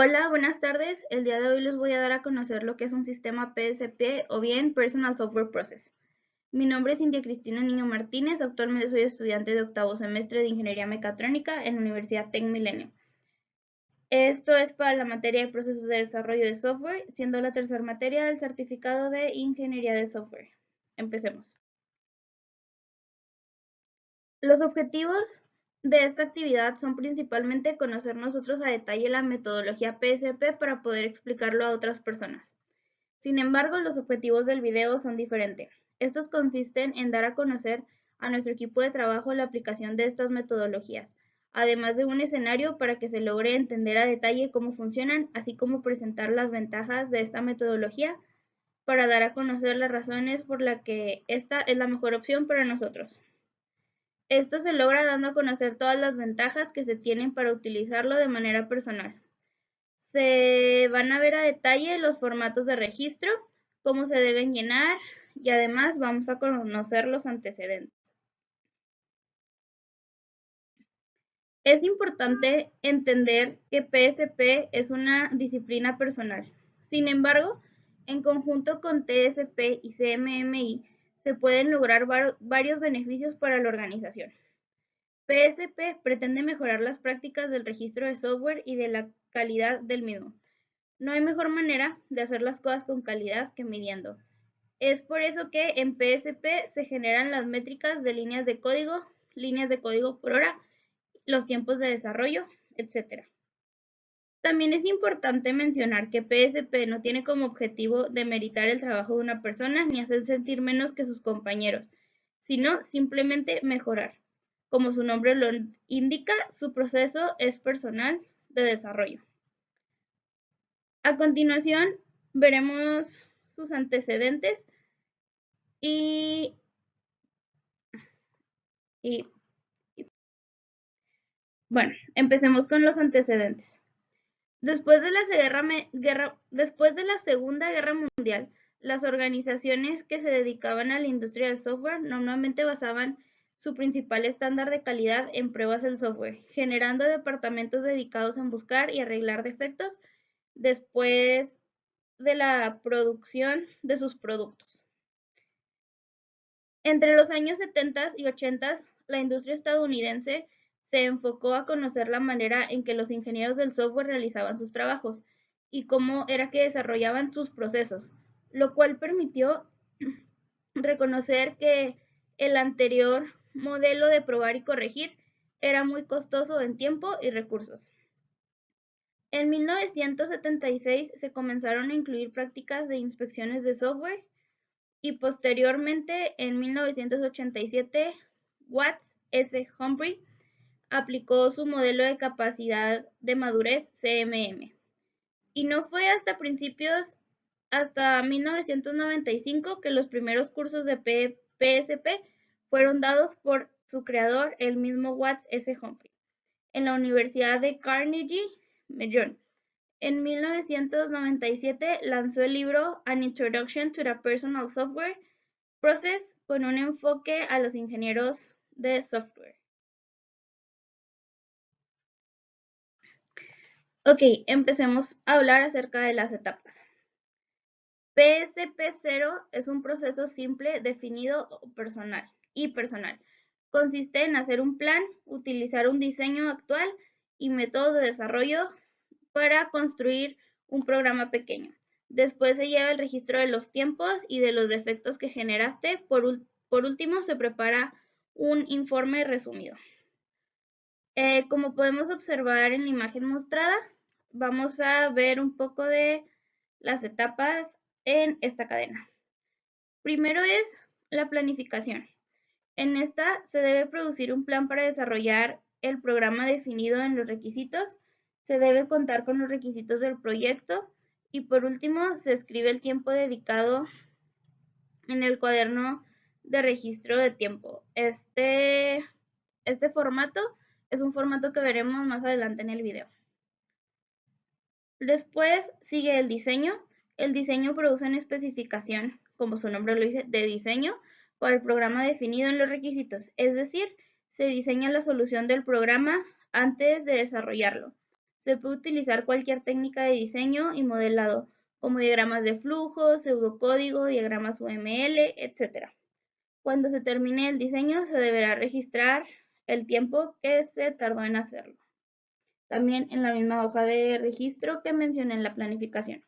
Hola, buenas tardes. El día de hoy les voy a dar a conocer lo que es un sistema PSP o bien Personal Software Process. Mi nombre es India Cristina Niño Martínez. Actualmente soy estudiante de octavo semestre de Ingeniería Mecatrónica en la Universidad Tec Milenio. Esto es para la materia de procesos de desarrollo de software, siendo la tercera materia del certificado de Ingeniería de Software. Empecemos. Los objetivos de esta actividad son principalmente conocer nosotros a detalle la metodología PSP para poder explicarlo a otras personas. Sin embargo, los objetivos del video son diferentes. Estos consisten en dar a conocer a nuestro equipo de trabajo la aplicación de estas metodologías, además de un escenario para que se logre entender a detalle cómo funcionan, así como presentar las ventajas de esta metodología para dar a conocer las razones por las que esta es la mejor opción para nosotros. Esto se logra dando a conocer todas las ventajas que se tienen para utilizarlo de manera personal. Se van a ver a detalle los formatos de registro, cómo se deben llenar y además vamos a conocer los antecedentes. Es importante entender que PSP es una disciplina personal. Sin embargo, en conjunto con TSP y CMMI se pueden lograr varios beneficios para la organización. PSP pretende mejorar las prácticas del registro de software y de la calidad del mismo. No hay mejor manera de hacer las cosas con calidad que midiendo. Es por eso que en PSP se generan las métricas de líneas de código por hora, los tiempos de desarrollo, etc. También es importante mencionar que PSP no tiene como objetivo demeritar el trabajo de una persona ni hacer sentir menos que sus compañeros, sino simplemente mejorar. Como su nombre lo indica, su proceso es personal de desarrollo. A continuación, veremos sus antecedentes y, y bueno, empecemos con los antecedentes. Después de la Segunda Guerra Mundial, las organizaciones que se dedicaban a la industria del software normalmente basaban su principal estándar de calidad en pruebas del software, generando departamentos dedicados en buscar y arreglar defectos después de la producción de sus productos. Entre los años 70 y 80, la industria estadounidense se enfocó a conocer la manera en que los ingenieros del software realizaban sus trabajos y cómo era que desarrollaban sus procesos, lo cual permitió reconocer que el anterior modelo de probar y corregir era muy costoso en tiempo y recursos. En 1976 se comenzaron a incluir prácticas de inspecciones de software y posteriormente en 1987 Watts S. Humphrey aplicó su modelo de capacidad de madurez CMM. Y no fue hasta 1995 que los primeros cursos de PSP fueron dados por su creador, el mismo Watts S. Humphrey, en la Universidad de Carnegie Mellon. En 1997 lanzó el libro An Introduction to the Personal Software Process con un enfoque a los ingenieros de software. Ok, empecemos a hablar acerca de las etapas. PSP0 es un proceso simple, definido y personal. Consiste en hacer un plan, utilizar un diseño actual y métodos de desarrollo para construir un programa pequeño. Después se lleva el registro de los tiempos y de los defectos que generaste. Por último, se prepara un informe resumido. Como podemos observar en la imagen mostrada, vamos a ver un poco de las etapas en esta cadena. Primero es la planificación. En esta se debe producir un plan para desarrollar el programa definido en los requisitos. Se debe contar con los requisitos del proyecto y por último se escribe el tiempo dedicado en el cuaderno de registro de tiempo. Este formato es un formato que veremos más adelante en el video. Después sigue el diseño. El diseño produce una especificación, como su nombre lo dice, de diseño para el programa definido en los requisitos. Es decir, se diseña la solución del programa antes de desarrollarlo. Se puede utilizar cualquier técnica de diseño y modelado, como diagramas de flujo, pseudocódigo, diagramas UML, etc. Cuando se termine el diseño, se deberá registrar el tiempo que se tardó en hacerlo. También en la misma hoja de registro que mencioné en la planificación.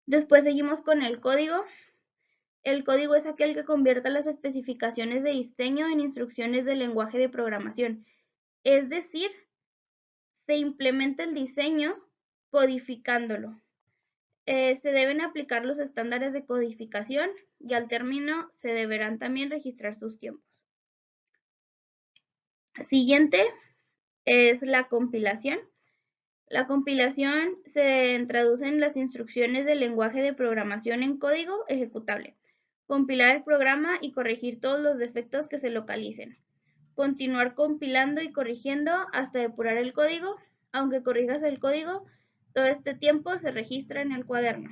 Después seguimos con el código. El código es aquel que convierte las especificaciones de diseño en instrucciones del lenguaje de programación. Es decir, se implementa el diseño codificándolo. Se deben aplicar los estándares de codificación y al término se deberán también registrar sus tiempos. Siguiente es la compilación. La compilación se traduce en las instrucciones del lenguaje de programación en código ejecutable. Compilar el programa y corregir todos los defectos que se localicen. Continuar compilando y corrigiendo hasta depurar el código. Aunque corrijas el código, todo este tiempo se registra en el cuaderno.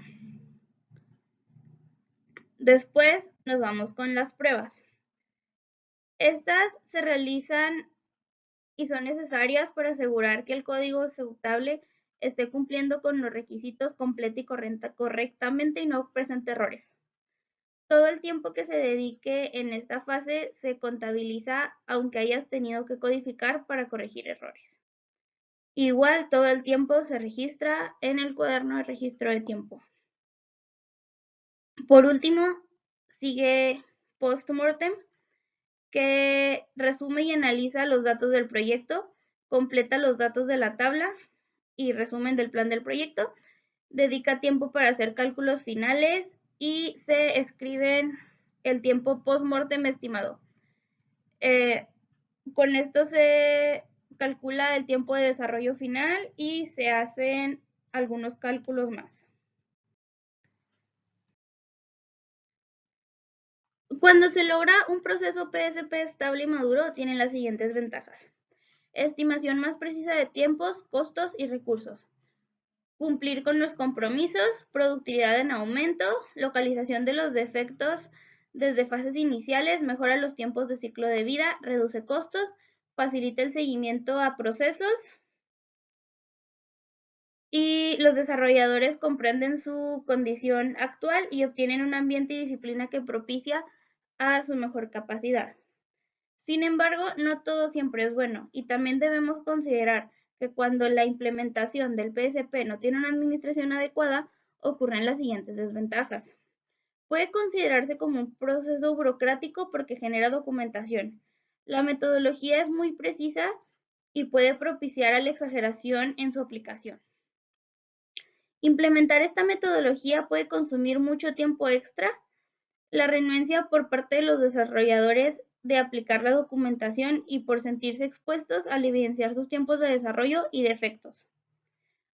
Después nos vamos con las pruebas. Estas se realizan y son necesarias para asegurar que el código ejecutable esté cumpliendo con los requisitos completa y correctamente y no presente errores. Todo el tiempo que se dedique en esta fase se contabiliza aunque hayas tenido que codificar para corregir errores. Igual todo el tiempo se registra en el cuaderno de registro de tiempo. Por último, sigue postmortem, que resume y analiza los datos del proyecto, completa los datos de la tabla y resumen del plan del proyecto, dedica tiempo para hacer cálculos finales y se escriben el tiempo post-mortem estimado. Con esto se calcula el tiempo de desarrollo final y se hacen algunos cálculos más. Cuando se logra un proceso PSP estable y maduro, tiene las siguientes ventajas. Estimación más precisa de tiempos, costos y recursos. Cumplir con los compromisos, productividad en aumento, localización de los defectos desde fases iniciales, mejora los tiempos de ciclo de vida, reduce costos, facilita el seguimiento a procesos y los desarrolladores comprenden su condición actual y obtienen un ambiente y disciplina que propicia a su mejor capacidad. Sin embargo, no todo siempre es bueno y también debemos considerar que cuando la implementación del PSP no tiene una administración adecuada, ocurren las siguientes desventajas. Puede considerarse como un proceso burocrático porque genera documentación. La metodología es muy precisa y puede propiciar a la exageración en su aplicación. Implementar esta metodología puede consumir mucho tiempo extra. La renuencia por parte de los desarrolladores de aplicar la documentación y por sentirse expuestos al evidenciar sus tiempos de desarrollo y defectos.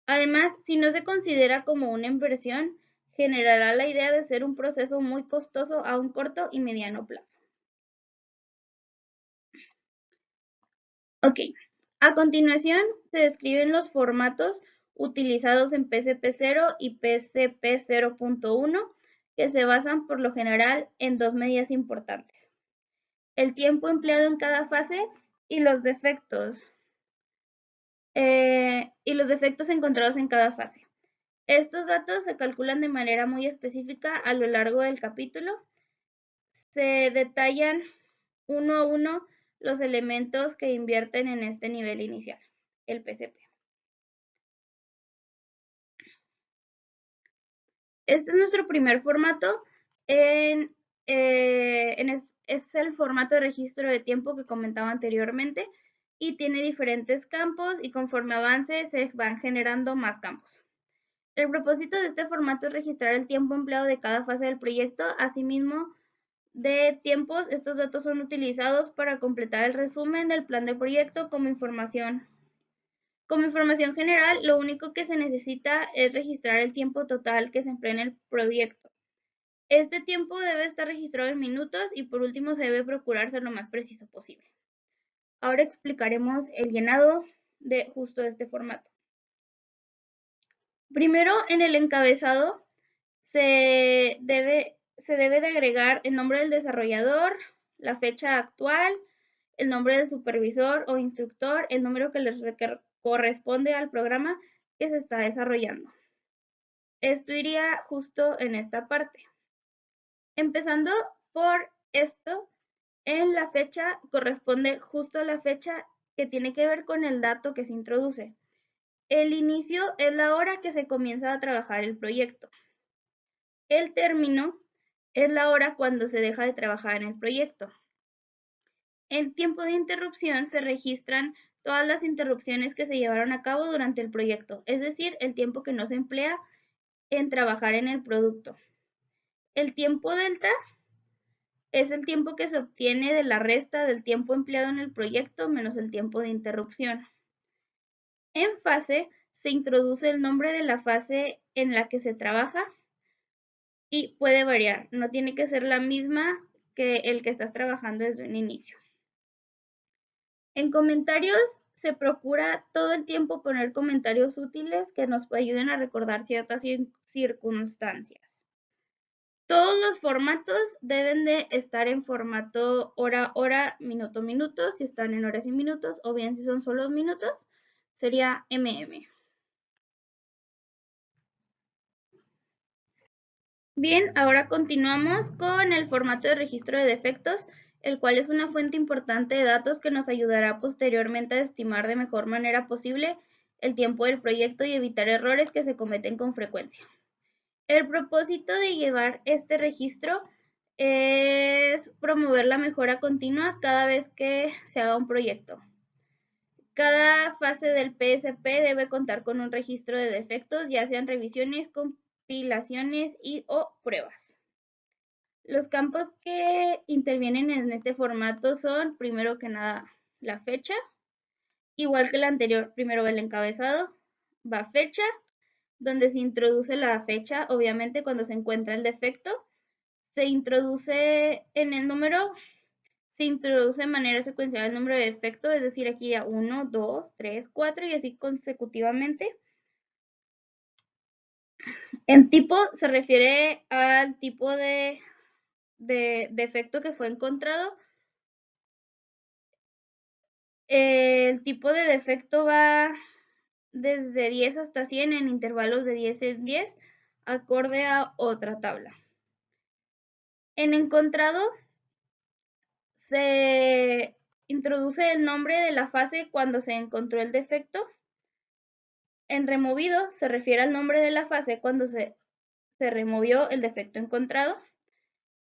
Además, si no se considera como una inversión, generará la idea de ser un proceso muy costoso a un corto y mediano plazo. Ok, a continuación se describen los formatos utilizados en PSP 0 y PSP 0.1 que se basan por lo general en dos medidas importantes: el tiempo empleado en cada fase y los defectos encontrados en cada fase. Estos datos se calculan de manera muy específica a lo largo del capítulo. Se detallan uno a uno los elementos que invierten en este nivel inicial, el PSP. Este es nuestro primer formato. Es el formato de registro de tiempo que comentaba anteriormente y tiene diferentes campos y conforme avance se van generando más campos. El propósito de este formato es registrar el tiempo empleado de cada fase del proyecto. Asimismo, de tiempos, estos datos son utilizados para completar el resumen del plan de proyecto como información. Como información general, lo único que se necesita es registrar el tiempo total que se emplea en el proyecto. Este tiempo debe estar registrado en minutos y por último se debe procurar ser lo más preciso posible. Ahora explicaremos el llenado de justo este formato. Primero, en el encabezado se debe de agregar el nombre del desarrollador, la fecha actual, el nombre del supervisor o instructor, el número que les corresponde al programa que se está desarrollando. Esto iría justo en esta parte. Empezando por esto, en la fecha corresponde justo a la fecha que tiene que ver con el dato que se introduce. El inicio es la hora que se comienza a trabajar el proyecto. El término es la hora cuando se deja de trabajar en el proyecto. En tiempo de interrupción se registran todas las interrupciones que se llevaron a cabo durante el proyecto, es decir, el tiempo que no se emplea en trabajar en el producto. El tiempo delta es el tiempo que se obtiene de la resta del tiempo empleado en el proyecto menos el tiempo de interrupción. En fase se introduce el nombre de la fase en la que se trabaja y puede variar, no tiene que ser la misma que el que estás trabajando desde un inicio. En comentarios se procura todo el tiempo poner comentarios útiles que nos ayuden a recordar ciertas circunstancias. Todos los formatos deben de estar en formato hora, hora, minuto, minuto, si están en horas y minutos, o bien si son solo minutos, sería MM. Bien, ahora continuamos con el formato de registro de defectos, el cual es una fuente importante de datos que nos ayudará posteriormente a estimar de mejor manera posible el tiempo del proyecto y evitar errores que se cometen con frecuencia. El propósito de llevar este registro es promover la mejora continua cada vez que se haga un proyecto. Cada fase del PSP debe contar con un registro de defectos, ya sean revisiones, compilaciones o pruebas. Los campos que intervienen en este formato son, primero que nada, la fecha. Igual que el anterior, primero va el encabezado, va fecha, donde se introduce la fecha, obviamente cuando se encuentra el defecto. Se introduce en el número, se introduce de manera secuencial el número de defecto, es decir, aquí ya 1, 2, 3, 4 y así consecutivamente. En tipo se refiere al tipo de defecto que fue encontrado. El tipo de defecto va desde 10 hasta 100 en intervalos de 10 en 10, acorde a otra tabla. En encontrado se introduce el nombre de la fase cuando se encontró el defecto. En removido se refiere al nombre de la fase cuando se removió el defecto encontrado.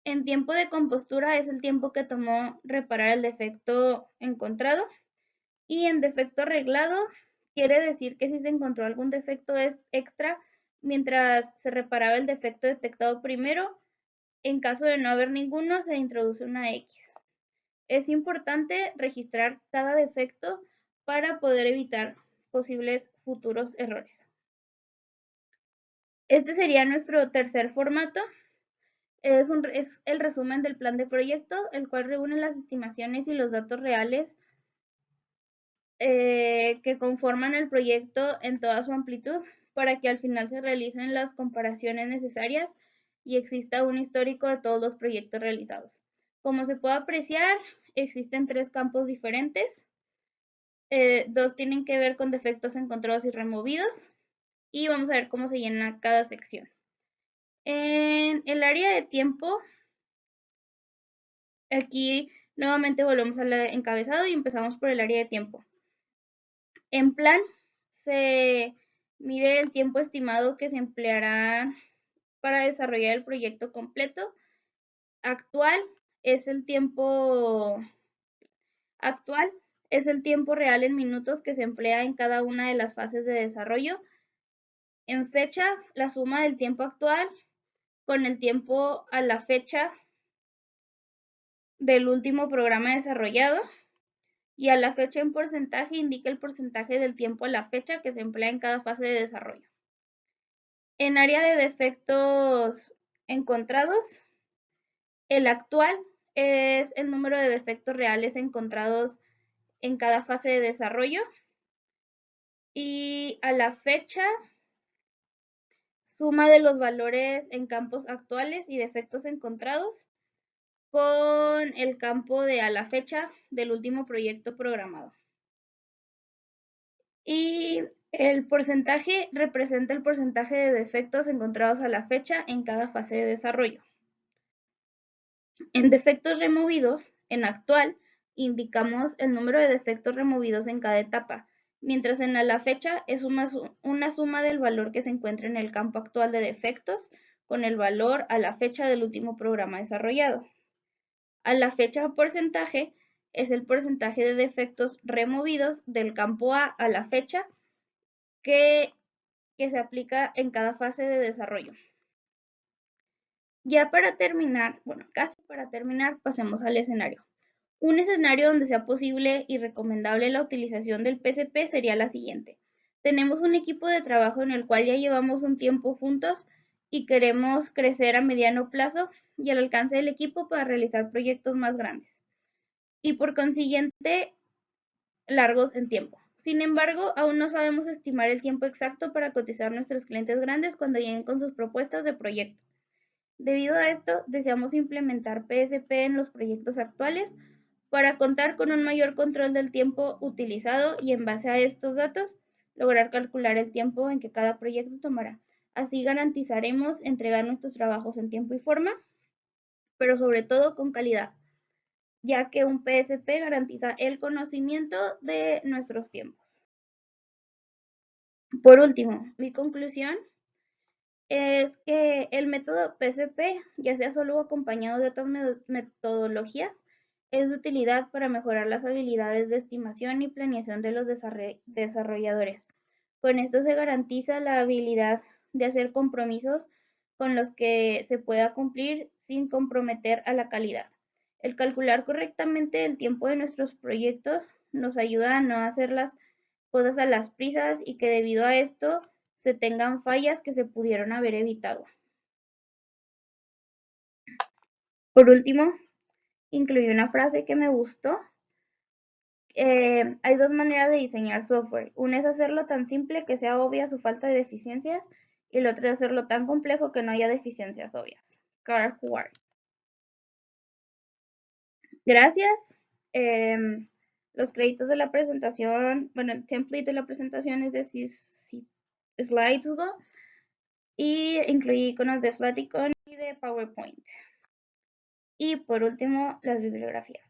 En tiempo de compostura es el tiempo que tomó reparar el defecto encontrado. Y en defecto arreglado quiere decir que si se encontró algún defecto extra mientras se reparaba el defecto detectado primero, en caso de no haber ninguno se introduce una X. Es importante registrar cada defecto para poder evitar posibles futuros errores. Este sería nuestro tercer formato. Es el resumen del plan de proyecto, el cual reúne las estimaciones y los datos reales que conforman el proyecto en toda su amplitud para que al final se realicen las comparaciones necesarias y exista un histórico de todos los proyectos realizados. Como se puede apreciar, existen 3 campos diferentes. 2 tienen que ver con defectos encontrados y removidos. Y vamos a ver cómo se llena cada sección. En el área de tiempo, aquí nuevamente volvemos al encabezado y empezamos por el área de tiempo. En plan, se mide el tiempo estimado que se empleará para desarrollar el proyecto completo. Actual es el tiempo real en minutos que se emplea en cada una de las fases de desarrollo. En fecha, la suma del tiempo actual con el tiempo a la fecha del último programa desarrollado. Y a la fecha en porcentaje indica el porcentaje del tiempo a la fecha que se emplea en cada fase de desarrollo. En área de defectos encontrados, el actual es el número de defectos reales encontrados en cada fase de desarrollo. Y a la fecha, suma de los valores en campos actuales y defectos encontrados con el campo de a la fecha del último proyecto programado. Y el porcentaje representa el porcentaje de defectos encontrados a la fecha en cada fase de desarrollo. En defectos removidos, en actual, indicamos el número de defectos removidos en cada etapa, mientras en la fecha es una suma del valor que se encuentra en el campo actual de defectos con el valor a la fecha del último programa desarrollado. A la fecha porcentaje es el porcentaje de defectos removidos del campo A a la fecha que se aplica en cada fase de desarrollo. Ya para terminar, bueno, casi para terminar, pasemos al escenario. Un escenario donde sea posible y recomendable la utilización del PSP sería la siguiente. Tenemos un equipo de trabajo en el cual ya llevamos un tiempo juntos y queremos crecer a mediano plazo y al alcance del equipo para realizar proyectos más grandes y por consiguiente largos en tiempo. Sin embargo, aún no sabemos estimar el tiempo exacto para cotizar a nuestros clientes grandes cuando lleguen con sus propuestas de proyecto. Debido a esto, deseamos implementar PSP en los proyectos actuales para contar con un mayor control del tiempo utilizado y en base a estos datos, lograr calcular el tiempo en que cada proyecto tomará. Así garantizaremos entregar nuestros trabajos en tiempo y forma, pero sobre todo con calidad, ya que un PSP garantiza el conocimiento de nuestros tiempos. Por último, mi conclusión es que el método PSP, ya sea solo o acompañado de otras metodologías, es de utilidad para mejorar las habilidades de estimación y planeación de los desarrolladores. Con esto se garantiza la habilidad de hacer compromisos con los que se pueda cumplir sin comprometer a la calidad. El calcular correctamente el tiempo de nuestros proyectos nos ayuda a no hacer las cosas a las prisas y que debido a esto se tengan fallas que se pudieron haber evitado. Por último, incluí una frase que me gustó. Hay dos maneras de diseñar software. Una es hacerlo tan simple que sea obvia su falta de deficiencias y la otra es hacerlo tan complejo que no haya deficiencias obvias. Carl Ward. Gracias. Los créditos de la presentación, bueno, el template de la presentación es de Slidesgo y incluí iconos de Flaticon y de PowerPoint. Y por último, las bibliografías.